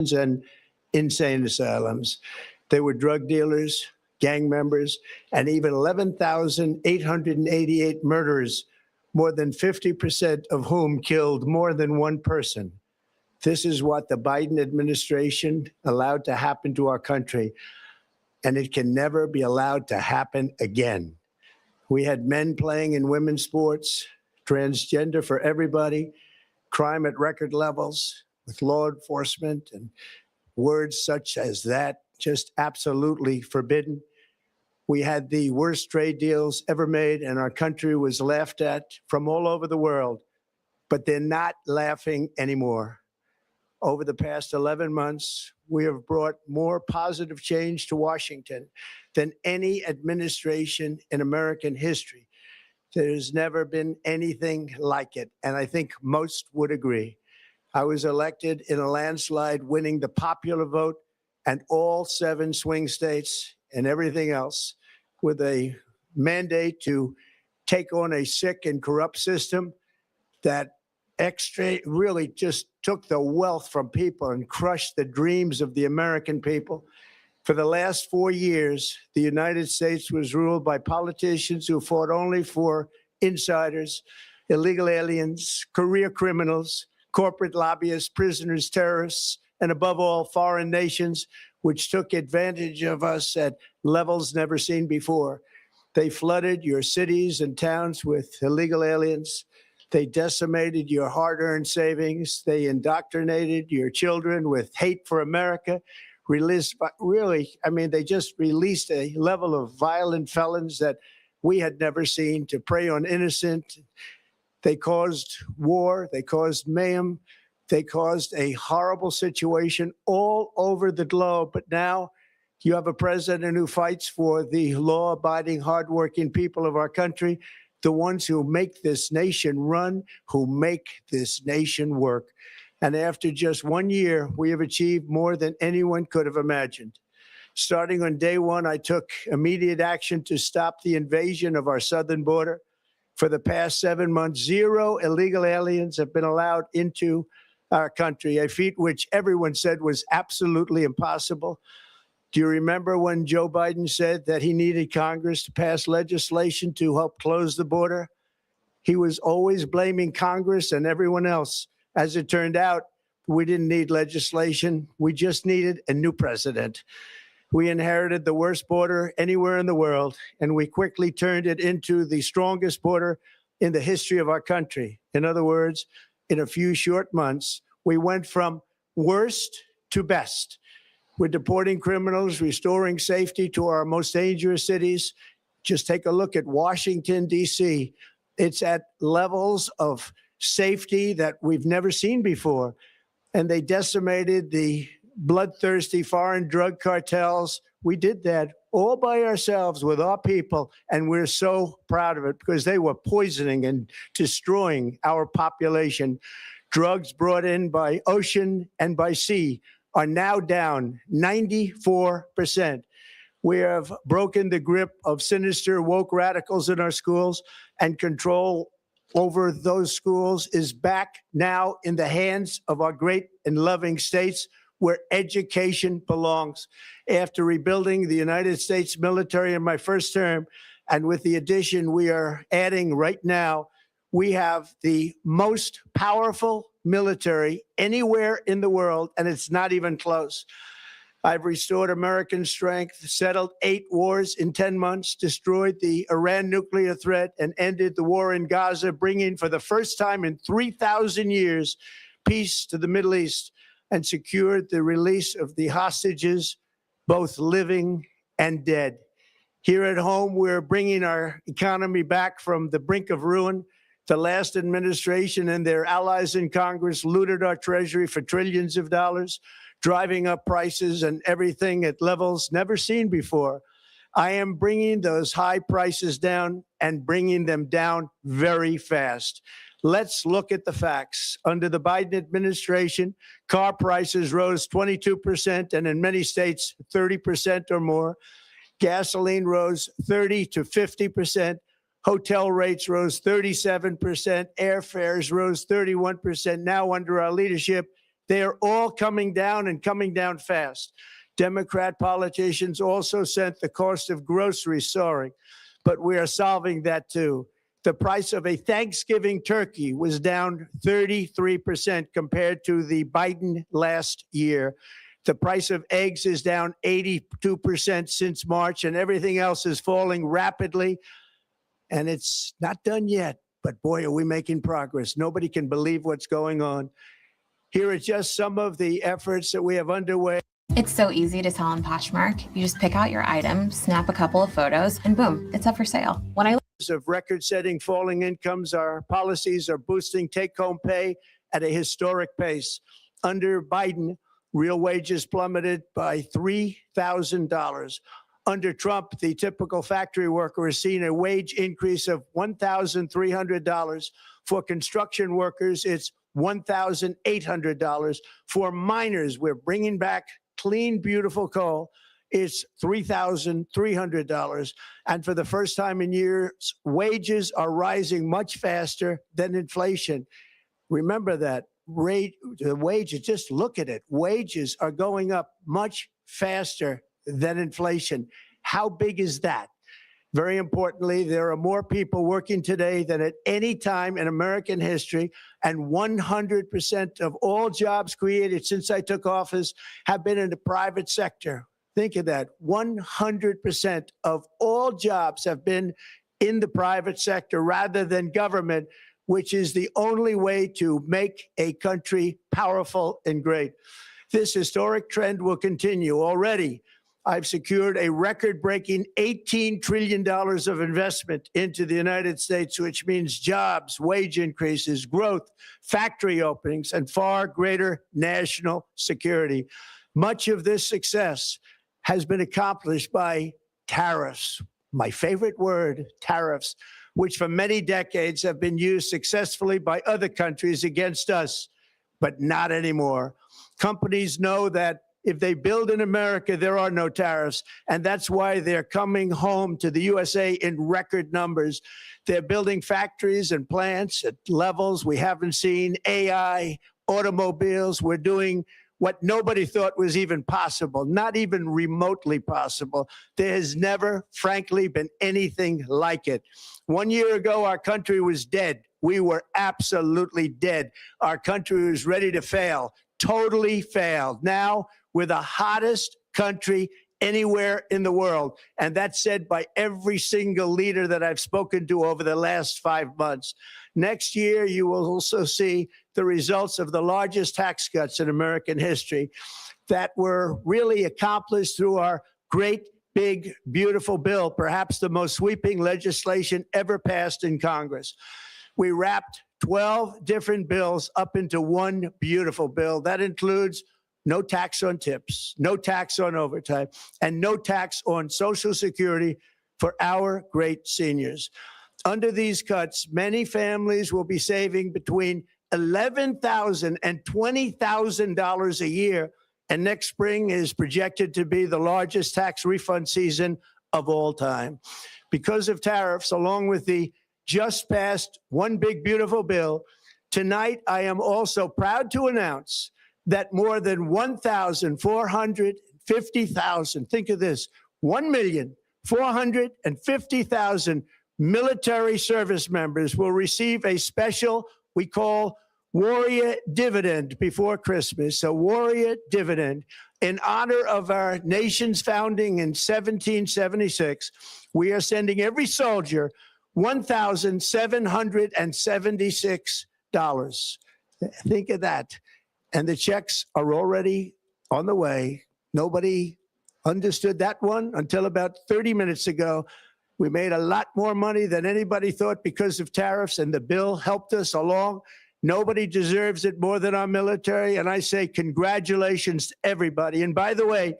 and insane asylums. They were drug dealers, gang members, and even 11,888 murderers, more than 50% of whom killed more than one person. This is what the Biden administration allowed to happen to our country, and it can never be allowed to happen again. We had men playing in women's sports, transgender for everybody, crime at record levels with law enforcement, and words such as that just absolutely forbidden. We had the worst trade deals ever made, and our country was laughed at from all over the world, but they're not laughing anymore. Over the past 11 months, we have brought more positive change to Washington than any administration in American history. There's never been anything like it, and I think most would agree. I was elected in a landslide, winning the popular vote and all 7 swing states and everything else, with a mandate to take on a sick and corrupt system that really just took the wealth from people and crushed the dreams of the American people. For the last 4 years, the United States was ruled by politicians who fought only for insiders, illegal aliens, career criminals, corporate lobbyists, prisoners, terrorists, and above all, foreign nations, which took advantage of us at levels never seen before. They flooded your cities and towns with illegal aliens. They decimated your hard-earned savings. They indoctrinated your children with hate for America. They just released a level of violent felons that we had never seen to prey on innocent. They caused war. They caused mayhem. They caused a horrible situation all over the globe. But now you have a president who fights for the law-abiding, hardworking people of our country, the ones who make this nation run, who make this nation work. And after just 1 year, we have achieved more than anyone could have imagined. Starting on day one, I took immediate action to stop the invasion of our southern border. For the past 7 months, 0 illegal aliens have been allowed into our country, a feat which everyone said was absolutely impossible. Do you remember when Joe Biden said that he needed Congress to pass legislation to help close the border? He was always blaming Congress and everyone else. As it turned out, we didn't need legislation. We just needed a new president. We inherited the worst border anywhere in the world, and we quickly turned it into the strongest border in the history of our country. In other words, in a few short months, we went from worst to best. We're deporting criminals, restoring safety to our most dangerous cities. Just take a look at Washington, D.C. It's at levels of safety that we've never seen before. And they decimated the bloodthirsty foreign drug cartels. We did that all by ourselves with our people, and we're so proud of it because they were poisoning and destroying our population. Drugs brought in by ocean and by sea are now down 94%. We have broken the grip of sinister woke radicals in our schools, and control over those schools is back now in the hands of our great and loving states where education belongs. After rebuilding the United States military in my first term, and with the addition we are adding right now, we have the most powerful military anywhere in the world, and it's not even close. I've restored American strength, settled 8 wars in 10 months, destroyed the Iran nuclear threat, and ended the war in Gaza, bringing for the first time in 3,000 years peace to the Middle East, and secured the release of the hostages, both living and dead. Here at home, we're bringing our economy back from the brink of ruin. The last administration and their allies in Congress looted our treasury for trillions of dollars, driving up prices and everything at levels never seen before. I am bringing those high prices down and bringing them down very fast. Let's look at the facts. Under the Biden administration, car prices rose 22%, and in many states, 30% or more. Gasoline rose 30 to 50%. Hotel rates rose 37%. Airfares rose 31%. Now, under our leadership, They are all coming down and coming down fast. Democrat politicians also sent the cost of groceries soaring, but we are solving that too. The price of a Thanksgiving turkey was down 33% compared to the Biden last year. The price of eggs is down 82% since March, and everything else is falling rapidly. And it's not done yet, but boy, are we making progress. Nobody can believe what's going on. Here are just some of the efforts that we have underway. It's so easy to tell on Poshmark. You just pick out your item, snap a couple of photos, and boom, it's up for sale. When I of record-setting falling incomes, our policies are boosting take-home pay at a historic pace. Under Biden, real wages plummeted by $3,000. Under Trump, the typical factory worker has seen a wage increase of $1,300. For construction workers, it's $1,800. For miners, we're bringing back clean, beautiful coal. It's $3,300. And for the first time in years, wages are rising much faster than inflation. Remember that. The wages, just look at it. Wages are going up much faster than inflation. How big is that? Very importantly, there are more people working today than at any time in American history, and 100% of all jobs created since I took office have been in the private sector. Think of that. 100% of all jobs have been in the private sector rather than government, which is the only way to make a country powerful and great. This historic trend will continue. Already, I've secured a record-breaking $18 trillion of investment into the United States, which means jobs, wage increases, growth, factory openings, and far greater national security. Much of this success has been accomplished by tariffs. My favorite word, tariffs, which for many decades have been used successfully by other countries against us, but not anymore. Companies know that if they build in America, there are no tariffs, and that's why they're coming home to the USA in record numbers. They're building factories and plants at levels we haven't seen, AI, automobiles. We're doing what nobody thought was even possible, not even remotely possible. There has never, frankly, been anything like it. 1 year ago, our country was dead. We were absolutely dead. Our country was ready to fail, totally failed. Now, we're the hottest country anywhere in the world. And that's said by every single leader that I've spoken to over the last 5 months. Next year, you will also see the results of the largest tax cuts in American history that were really accomplished through our great, big, beautiful bill, perhaps the most sweeping legislation ever passed in Congress. We wrapped 12 different bills up into one beautiful bill. That includes no tax on tips, no tax on overtime, and no tax on Social Security for our great seniors. Under these cuts, many families will be saving between $11,000 and $20,000 a year, and next spring is projected to be the largest tax refund season of all time. Because of tariffs, along with the just passed One Big Beautiful Bill, tonight I am also proud to announce that more than 1,450,000, think of this, 1,450,000 military service members will receive a special, we call Warrior Dividend before Christmas, a Warrior Dividend. In honor of our nation's founding in 1776, we are sending every soldier $1,776. Think of that. And the checks are already on the way. Nobody understood that one until about 30 minutes ago. We made a lot more money than anybody thought because of tariffs, and the bill helped us along. Nobody deserves it more than our military, and I say congratulations to everybody. And by the way,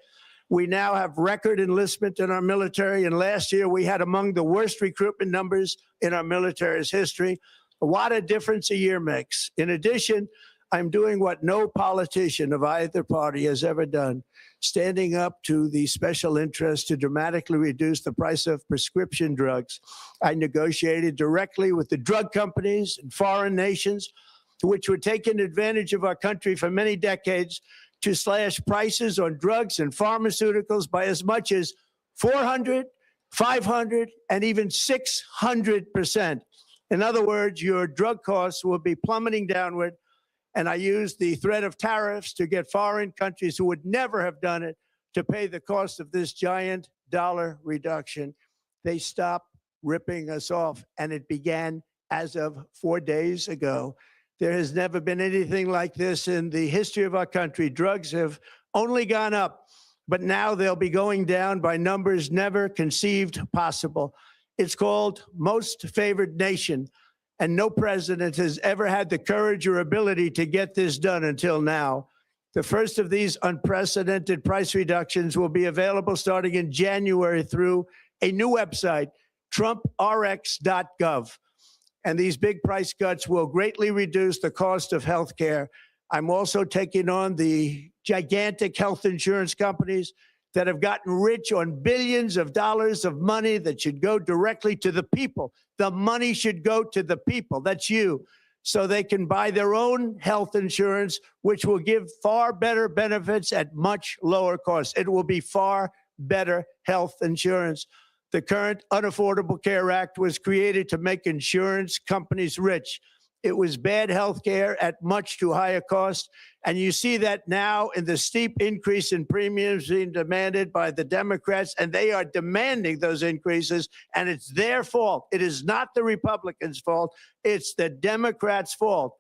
we now have record enlistment in our military, and last year we had among the worst recruitment numbers in our military's history. What a difference a year makes. In addition, I'm doing what no politician of either party has ever done, standing up to the special interest to dramatically reduce the price of prescription drugs. I negotiated directly with the drug companies and foreign nations. which were taking advantage of our country for many decades to slash prices on drugs and pharmaceuticals by as much as 400, 500, and even 600%. In other words, your drug costs will be plummeting downward. And I used the threat of tariffs to get foreign countries who would never have done it to pay the cost of this giant dollar reduction. They stopped ripping us off, and it began as of 4 days ago. There has never been anything like this in the history of our country. Drugs have only gone up, but now they'll be going down by numbers never conceived possible. It's called most favored nation, and no president has ever had the courage or ability to get this done until now. The first of these unprecedented price reductions will be available starting in January through a new website, trumprx.gov. And these big price cuts will greatly reduce the cost of health care. I'm also taking on the gigantic health insurance companies that have gotten rich on billions of dollars of money that should go directly to the people. The money should go to the people. That's you. So they can buy their own health insurance, which will give far better benefits at much lower costs. It will be far better health insurance. The current Unaffordable Care Act was created to make insurance companies rich. It was bad health care at much too high a cost. And you see that now in the steep increase in premiums being demanded by the Democrats, and they are demanding those increases, and it's their fault. It is not the Republicans' fault. It's the Democrats' fault.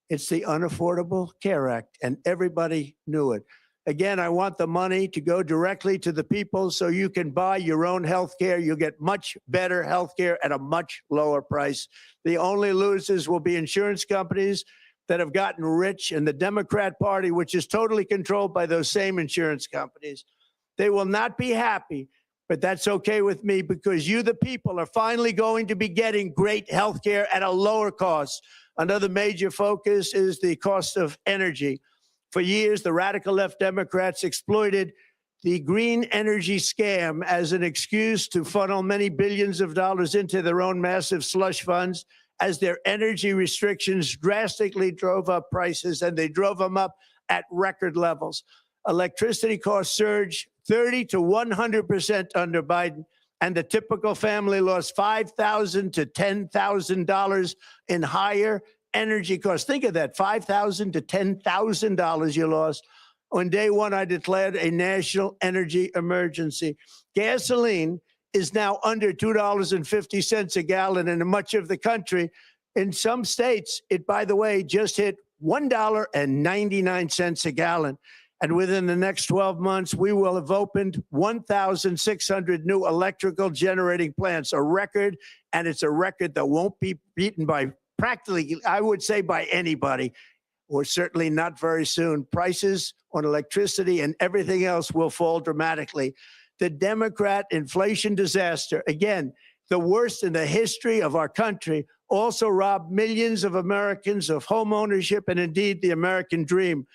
It's the Unaffordable Care Act, and everybody knew it. Again, I want the money to go directly to the people so you can buy your own health care. You'll get much better health care at a much lower price. The only losers will be insurance companies that have gotten rich and the Democrat Party, which is totally controlled by those same insurance companies. They will not be happy, but that's okay with me because you, the people, are finally going to be getting great health care at a lower cost. Another major focus is the cost of energy. For years, the radical left Democrats exploited the green energy scam as an excuse to funnel many billions of dollars into their own massive slush funds as their energy restrictions drastically drove up prices, and they drove them up at record levels. Electricity costs surged 30 to 100% under Biden, and the typical family lost $5,000 to $10,000 in higher energy costs. Think of that, $5,000 to $10,000 you lost. On day one, I declared a national energy emergency. Gasoline is now under $2.50 a gallon in much of the country. In some states, it, by the way, just hit $1.99 a gallon. And within the next 12 months, we will have opened 1,600 new electrical generating plants, a record, and it's a record that won't be beaten by practically, I would say, by anybody, or certainly not very soon. Prices on electricity and everything else will fall dramatically. The Democrat inflation disaster, again, the worst in the history of our country, also robbed millions of Americans of home ownership and indeed the American dream.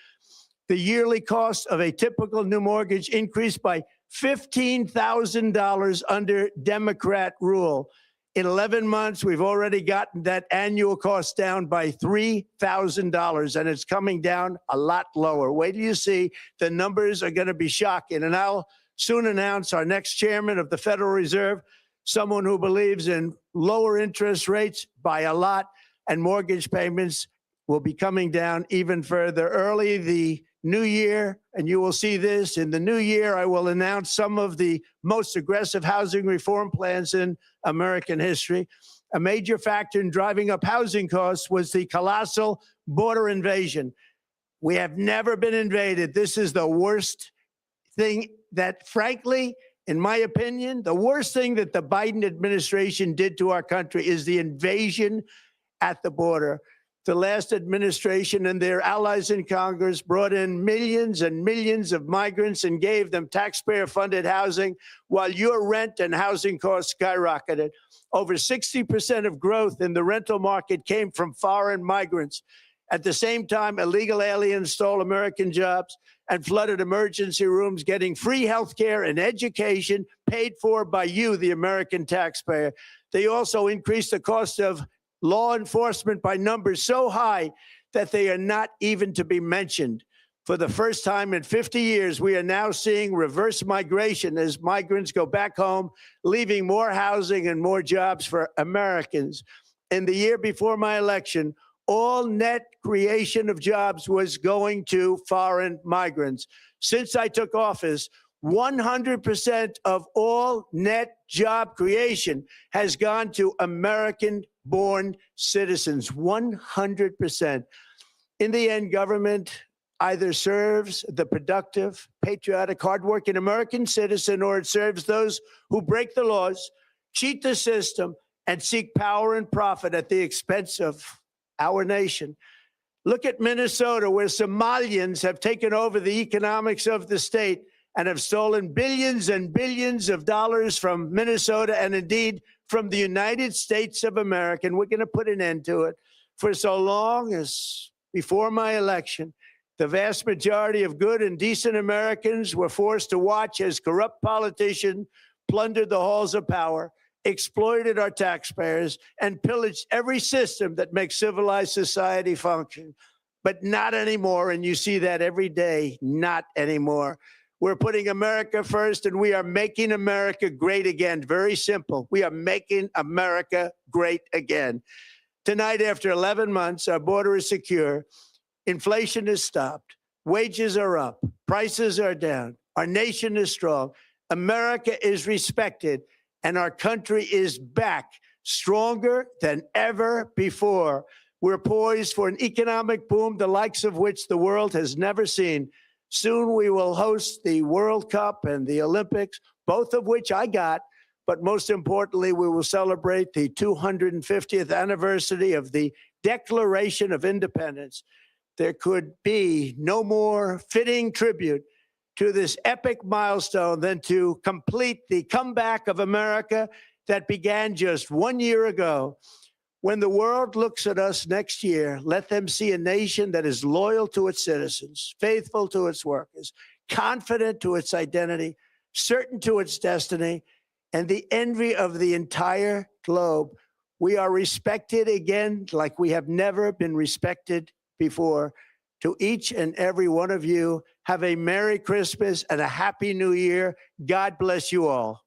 The yearly cost of a typical new mortgage increased by $15,000 under Democrat rule. In 11 months, we've already gotten that annual cost down by $3,000, and it's coming down a lot lower. Wait till you see. The numbers are going to be shocking. And I'll soon announce our next chairman of the Federal Reserve, someone who believes in lower interest rates by a lot, and mortgage payments will be coming down even further. Early the new year, and you will see this, in the new year, I will announce some of the most aggressive housing reform plans in American history. A major factor in driving up housing costs was the colossal border invasion. We have never been invaded. This is the worst thing that, frankly, in my opinion, the worst thing that the Biden administration did to our country is the invasion at the border. The last administration and their allies in Congress brought in millions and millions of migrants and gave them taxpayer-funded housing while your rent and housing costs skyrocketed. Over 60% of growth in the rental market came from foreign migrants. At the same time, illegal aliens stole American jobs and flooded emergency rooms, getting free health care and education paid for by you, the American taxpayer. They also increased the cost of law enforcement by numbers so high that they are not even to be mentioned. For the first time in 50 years, we are now seeing reverse migration as migrants go back home, leaving more housing and more jobs for Americans. In the year before my election, all net creation of jobs was going to foreign migrants. Since I took office, 100% of all net job creation has gone to American-born citizens, 100%. In the end, government either serves the productive, patriotic, hardworking American citizen, or it serves those who break the laws, cheat the system, and seek power and profit at the expense of our nation. Look at Minnesota, where Somalians have taken over the economics of the state and have stolen billions and billions of dollars from Minnesota and indeed from the United States of America. And we're going to put an end to it. For so long as before my election, the vast majority of good and decent Americans were forced to watch as corrupt politicians plundered the halls of power, exploited our taxpayers, and pillaged every system that makes civilized society function. But not anymore, and you see that every day, not anymore. We're putting America first, and we are making America great again. Very simple. We are making America great again. Tonight, after 11 months, our border is secure. Inflation is stopped. Wages are up. Prices are down. Our nation is strong. America is respected. And our country is back, stronger than ever before. We're poised for an economic boom, the likes of which the world has never seen. Soon we will host the World Cup and the Olympics, both of which I got. But most importantly, we will celebrate the 250th anniversary of the Declaration of Independence. There could be no more fitting tribute to this epic milestone than to complete the comeback of America that began just 1 year ago. When the world looks at us next year, let them see a nation that is loyal to its citizens, faithful to its workers, confident to its identity, certain to its destiny, and the envy of the entire globe. We are respected again like we have never been respected before. To each and every one of you, have a Merry Christmas and a Happy New Year. God bless you all.